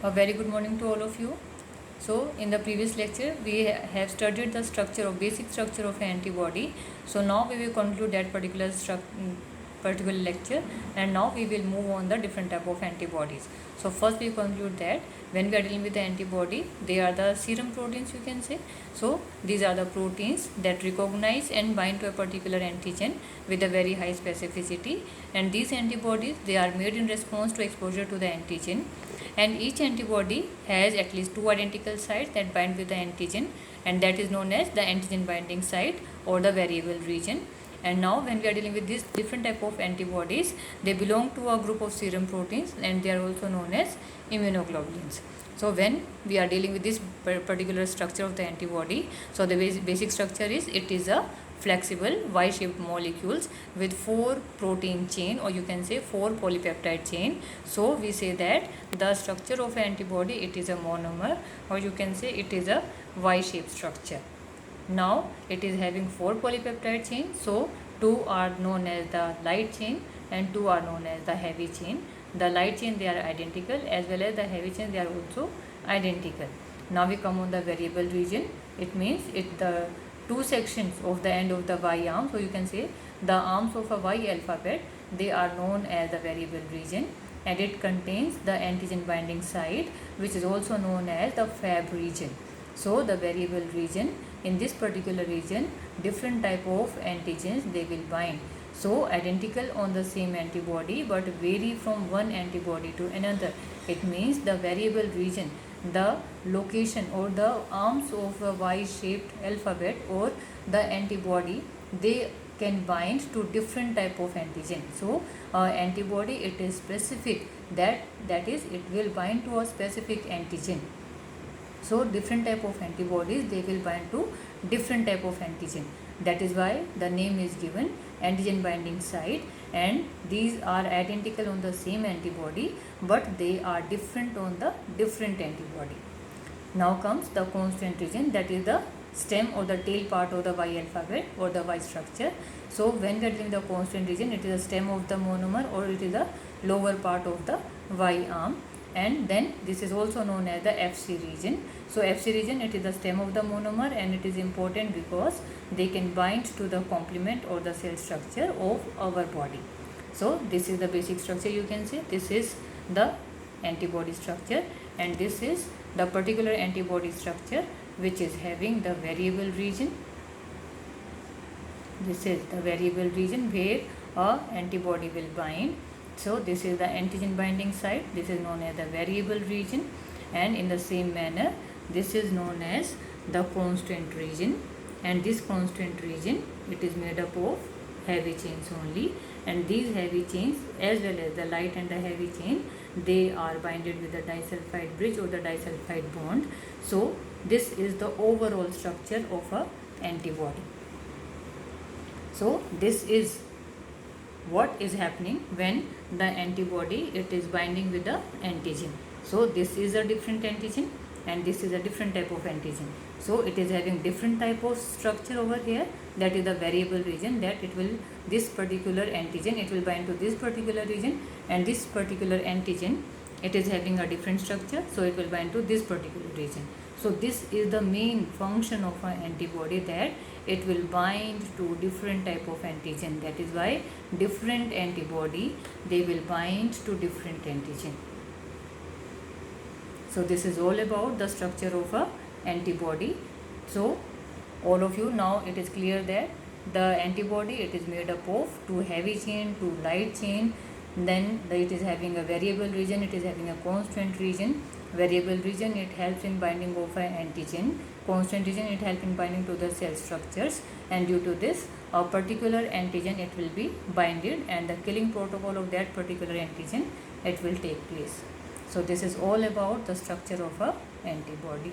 A very good morning to all of you. So in the previous lecture we have studied the basic structure of an antibody. So now we will conclude that particular lecture, and now we will move on the different type of antibodies. So first we conclude that when we are dealing with the antibody, they are the serum proteins, you can say. So these are the proteins that recognize and bind to a particular antigen with a very high specificity, and these antibodies, they are made in response to exposure to the antigen, and each antibody has at least two identical sites that bind with the antigen, and that is known as the antigen binding site or the variable region. And now when we are dealing with these different type of antibodies, they belong to a group of serum proteins, and they are also known as immunoglobulins. So when we are dealing with this particular structure of the antibody, so the basic structure is, it is a flexible Y-shaped molecules with 4 protein chain, or you can say 4 polypeptide chain. So we say that the structure of antibody, it is a monomer, or you can say it is a Y-shaped structure. Now it is having 4 polypeptide chain, so 2 are known as the light chain and 2 are known as the heavy chain. The light chain, they are identical, as well as the heavy chain, they are also identical. Now we come on the variable region. It means the two sections of the end of the Y arm, so you can say the arms of a Y alphabet, they are known as the variable region, and it contains the antigen binding site, which is also known as the Fab region. So the variable region, in this particular region, different type of antigens they will bind. So identical on the same antibody but vary from one antibody to another. It means the variable region, the location or the arms of a Y-shaped alphabet or the antibody, they can bind to different type of antigen. So antibody, it is specific, that is, it will bind to a specific antigen. So different type of antibodies, they will bind to different type of antigen. That is why the name is given antigen binding site, and these are identical on the same antibody but they are different on the different antibody. Now comes the constant region, that is the stem or the tail part of the Y alphabet or the Y structure. So when we are dealing the constant region, it is a stem of the monomer or it is a lower part of the Y arm, and then this is also known as the Fc region. So Fc region, it is the stem of the monomer, and it is important because they can bind to the complement or the cell structure of our body. So this is the basic structure, you can say. This is the antibody structure, and this is the particular antibody structure which is having the variable region. This is the variable region where a antibody will bind. So this is the antigen binding site, this is known as the variable region, and in the same manner this is known as the constant region, and this constant region, it is made up of heavy chains only, and these heavy chains as well as the light and the heavy chain, they are binded with the disulfide bridge or the disulfide bond. So this is the overall structure of a antibody. So this is what is happening when the antibody, it is binding with the antigen. So this is a different antigen and this is a different type of antigen. So it is having different type of structure over here, that is the variable region, that it will, this particular antigen, it will bind to this particular region, and this particular antigen, it is having a different structure, so it will bind to this particular region. So this is the main function of an antibody, that it will bind to different type of antigen. That is why different antibody, they will bind to different antigen. So this is all about the structure of a antibody. So all of you, now it is clear that the antibody, it is made up of 2 heavy chain, 2 light chain, then it is having a variable region, it is having a constant region. Variable region, it helps in binding of an antigen. Constant region, it helps in binding to the cell structures, and due to this, a particular antigen, it will be binded, and the killing protocol of that particular antigen, it will take place. So this is all about the structure of a antibody.